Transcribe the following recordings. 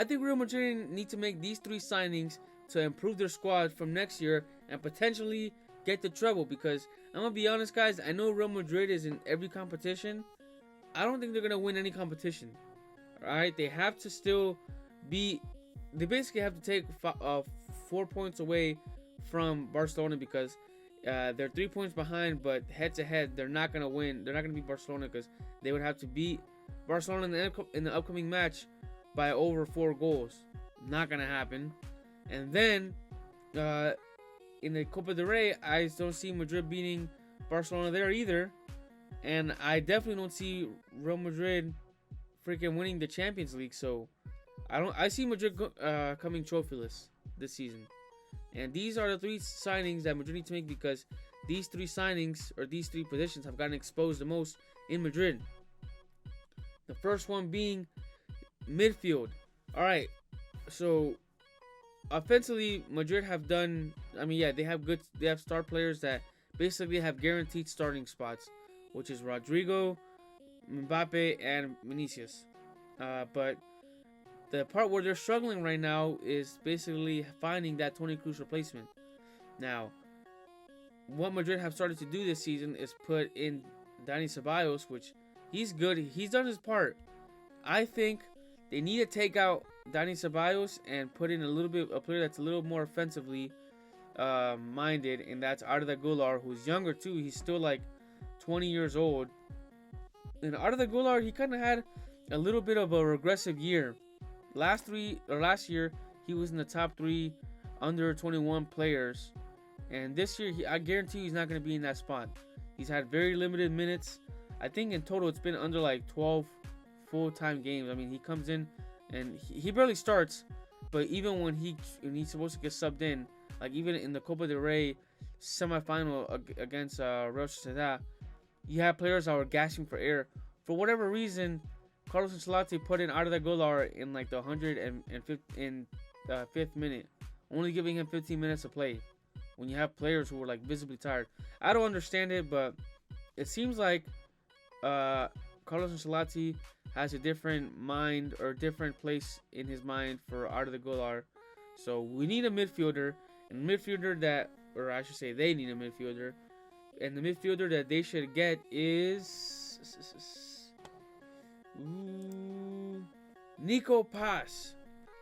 I think Real Madrid need to make these 3 signings to improve their squad from next year and potentially get the treble. Because I'm gonna be honest, guys, I know Real Madrid is in every competition. I don't think they're gonna win any competition. All right, they have to still be. They basically have to take 4 points away from Barcelona because they're 3 points behind. But head to head, they're not gonna win. They're not gonna beat Barcelona because they would have to beat Barcelona in the upcoming match by over 4 goals. Not gonna happen. And then in the Copa del Rey, I don't see Madrid beating Barcelona there either. And I definitely don't see Real Madrid freaking winning the Champions League. So I see Madrid coming trophyless this season. And these are the 3 signings that Madrid need to make because these 3 signings or these 3 positions have gotten exposed the most in Madrid. The first one being midfield. All right, so offensively, Madrid have done. I mean, yeah, they have star players that basically have guaranteed starting spots, which is Rodrigo, Mbappe, and Vinicius. But the part where they're struggling right now is basically finding that Toni Kroos replacement. Now, what Madrid have started to do this season is put in Dani Ceballos, which he's good. He's done his part. I think they need to take out Dani Ceballos and put in a player that's a little more offensively minded, and that's Arda Güler, who's younger too. He's still like 20 years old. And Arda Güler, he kind of had a little bit of a regressive year. Last year, he was in the top 3 under 21 players, and this year, I guarantee you he's not going to be in that spot. He's had very limited minutes. I think in total, it's been under like 12 full-time games. I mean, he comes in and he barely starts, but even when he's supposed to get subbed in, like even in the Copa del Rey semifinal against Real Sociedad, you have players that were gasping for air. For whatever reason, Carlos Ancelotti put in Arda Güler in like the 105th minute, only giving him 15 minutes to play when you have players who were like visibly tired. I don't understand it, but it seems like Carlos Ancelotti has a different mind or different place in his mind for Arda Güler. So we need a midfielder, and they need a midfielder, and the midfielder that they should get is Nico Paz.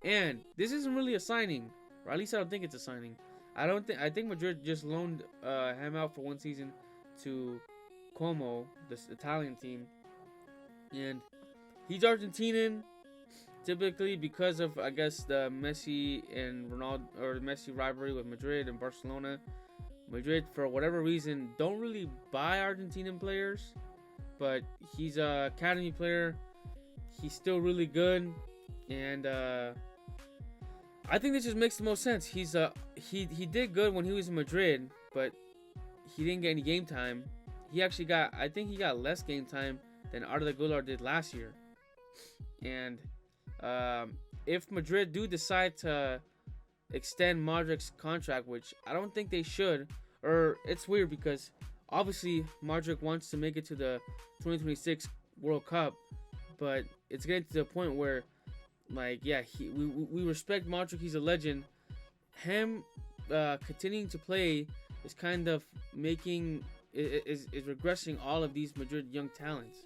And this isn't really a signing, or at least I don't think it's a signing. I think Madrid just loaned him out for 1 season to Como, this Italian team, and he's Argentinian, typically because of, I guess, the Messi and Ronaldo, or the Messi rivalry with Madrid and Barcelona. Madrid, for whatever reason, don't really buy Argentinian players, but he's a academy player. He's still really good, and I think this just makes the most sense. He did good when he was in Madrid, but he didn't get any game time. I think he got less game time than Arda Güler did last year. And if Madrid do decide to extend Modric's contract, which I don't think they should, or it's weird because obviously Modric wants to make it to the 2026 World Cup, but it's getting to the point where, like, yeah, we respect Modric. He's a legend. Him continuing to play is kind of is regressing all of these Madrid young talents.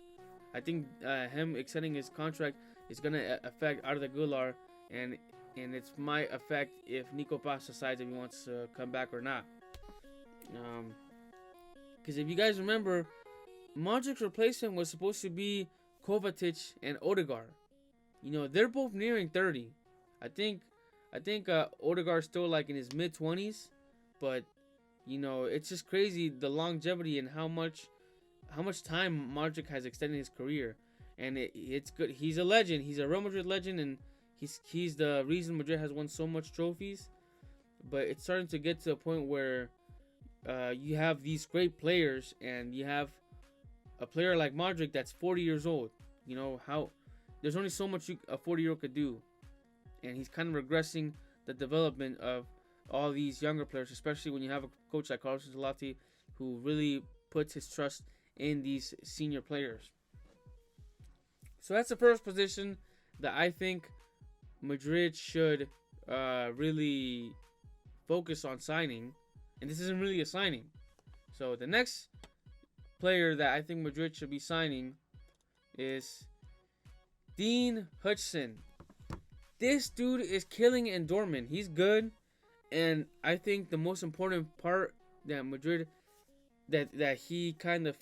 I think him extending his contract is going to affect Arda Güler, and it might affect if Nico Paz decides if he wants to come back or not. Because if you guys remember, Modric's replacement was supposed to be Kovacic and Odegaard. You know, they're both nearing 30. I think Odegaard's still like in his mid-20s, but you know, it's just crazy the longevity and how much time Modric has extended his career. And it's good. He's a legend. He's a Real Madrid legend, and he's the reason Madrid has won so much trophies. But it's starting to get to a point where you have these great players, and you have a player like Modric that's 40 years old. You know, how there's only so much a 40-year-old could do. And he's kind of regressing the development of all these younger players, especially when you have a coach like Carlos Ancelotti who really puts his trust in these senior players. So that's the first position that I think Madrid should really focus on signing, and this isn't really a signing. So the next player that I think Madrid should be signing is Dean Hudson. This dude is killing in Dortmund. He's good, and I think the most important part that Madrid that he kind of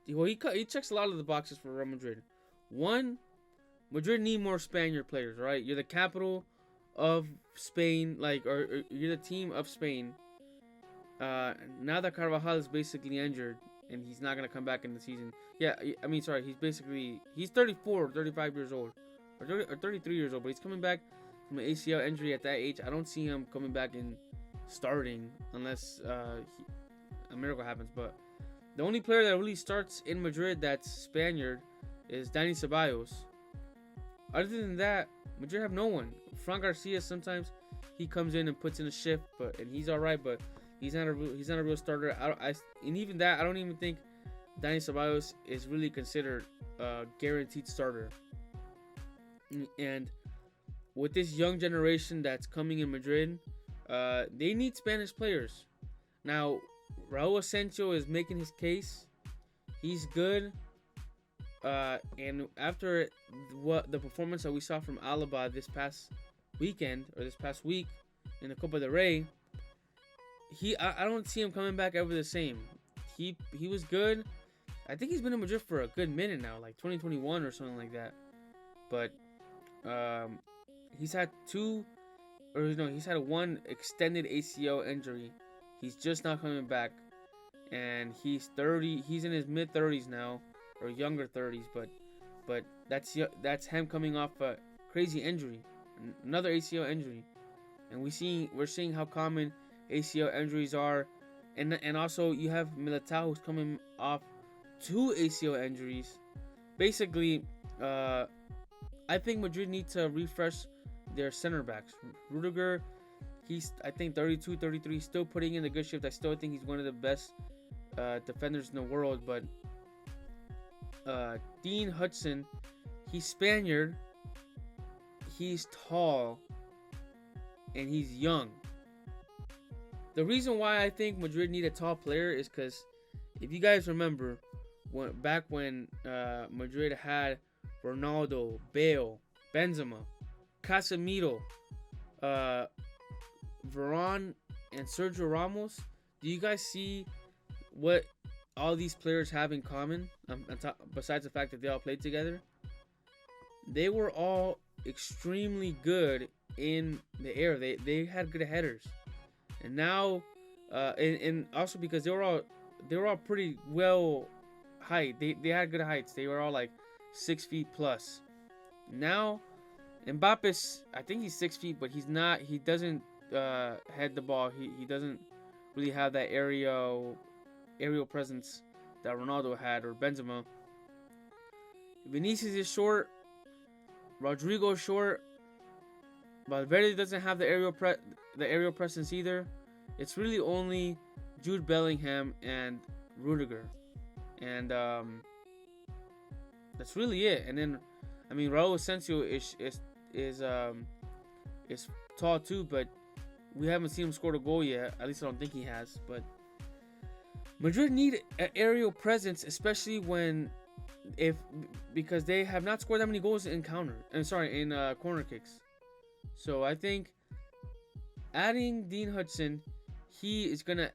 he checks a lot of the boxes for Real Madrid. One, Madrid need more Spaniard players, right? You're the capital of Spain, or you're the team of Spain. Now that Carvajal is basically injured and he's not gonna come back in the season. Yeah, I mean, sorry, he's 34, 35 years old, or 33 years old, but he's coming back from an ACL injury at that age. I don't see him coming back and starting unless a miracle happens. But the only player that really starts in Madrid that's Spaniard is Dani Ceballos. Other than that, Madrid have no one. Fran Garcia sometimes he comes in and puts in a shift, and he's all right, but he's not a real starter. And even that, I don't even think Dani Ceballos is really considered a guaranteed starter. And with this young generation that's coming in Madrid, they need Spanish players. Now, Raul Asensio is making his case. He's good. And after the performance that we saw from Alaba this past weekend, or this past week in the Copa del Rey, I don't see him coming back ever the same. He was good. I think he's been in Madrid for a good minute now, like 2021 or something like that. But he's had one extended ACL injury. He's just not coming back, and he's 30. He's in his mid 30s now, or younger 30s. But that's him coming off a crazy injury, another ACL injury, and we're seeing how common ACL injuries are, and also you have Militao who's coming off 2 ACL injuries. Basically, I think Madrid needs to refresh their center backs. Rudiger, he's I think 32, 33, still putting in a good shift. I still think he's one of the best defenders in the world. But Dean Hudson, he's Spaniard, he's tall, and he's young. The reason why I think Madrid need a tall player is because if you guys remember, back when Madrid had Ronaldo, Bale, Benzema, Casemiro, Varane, and Sergio Ramos, do you guys see what all these players have in common, besides the fact that they all played together? They were all extremely good in the air. They had good headers. And now, and also because they were all pretty well height. They had good heights. They were all like 6 feet plus. Now, Mbappe's, I think he's 6 feet, but he's not. He doesn't head the ball. He doesn't really have that aerial presence that Ronaldo had, or Benzema. Vinicius is short. Rodrigo's short. Valverde doesn't have the aerial presence either. It's really only Jude Bellingham and Rudiger, and that's really it. And then, I mean, Raul Asensio is tall too, but we haven't seen him score a goal yet. At least I don't think he has. But Madrid need an aerial presence, especially because they have not scored that many goals in corner kicks. So I think adding Dean Hudson, he is gonna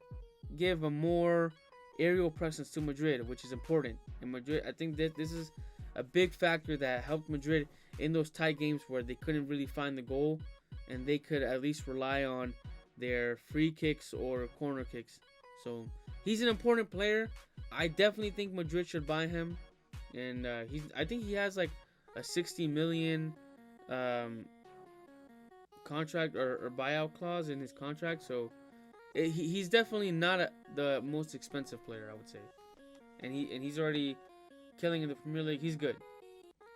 give a more aerial presence to Madrid, which is important. And Madrid, I think that this is a big factor that helped Madrid in those tight games where they couldn't really find the goal, and they could at least rely on their free kicks or corner kicks. So he's an important player. I definitely think Madrid should buy him, and I think he has like a 60 million contract or buyout clause in his contract, so he's definitely not the most expensive player, I would say, and he's already killing in the Premier League. He's good.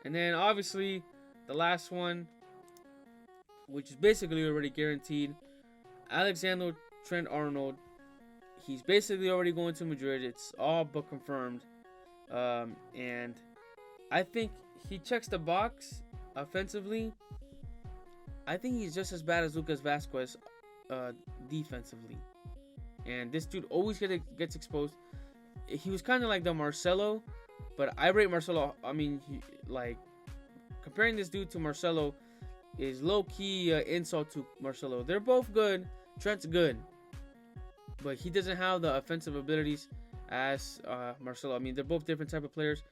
And then obviously the last one, which is basically already guaranteed, Alexander Trent Arnold. He's basically already going to Madrid. It's all but confirmed, and I think he checks the box offensively. I think he's just as bad as Lucas Vasquez defensively. And this dude always gets exposed. He was kind of like the Marcelo, but I rate Marcelo. I mean, comparing this dude to Marcelo is low-key insult to Marcelo. They're both good. Trent's good, but he doesn't have the offensive abilities as Marcelo. I mean, they're both different type of players.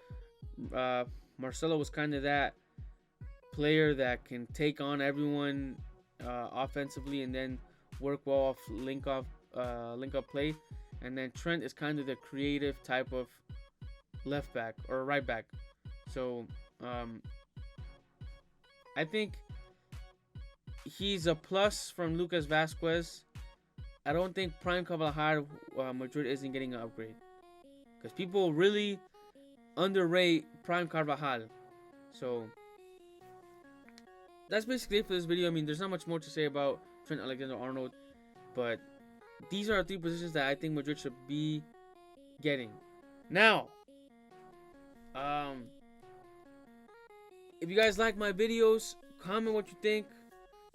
Marcelo was kind of that player that can take on everyone offensively and then work well off link up play. And then Trent is kind of the creative type of left back or right back. So I think he's a plus from Lucas Vasquez. I don't think Prime Carvajal Madrid isn't getting an upgrade, because people really underrate Prime Carvajal. So that's basically it for this video. I mean, there's not much more to say about Trent Alexander-Arnold, but these are 3 positions that I think Madrid should be getting. Now, if you guys like my videos, comment what you think.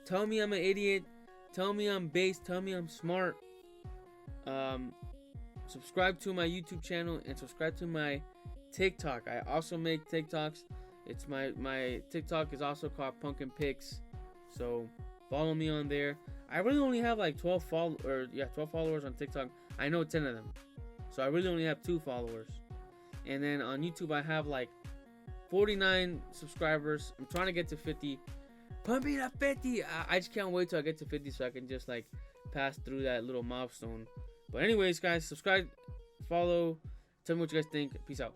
Tell me I'm an idiot. Tell me I'm based. Tell me I'm smart. Subscribe to my YouTube channel and subscribe to my TikTok. I also make TikToks. It's my TikTok is also called Pumpkin Picks. So follow me on there. I really only have like 12 followers on TikTok. I know 10 of them. So I really only have 2 followers. And then on YouTube I have like 49 subscribers. I'm trying to get to 50. Pump it up 50. I just can't wait till I get to 50 so I can just like pass through that little milestone. But anyways, guys, subscribe, follow, tell me what you guys think. Peace out.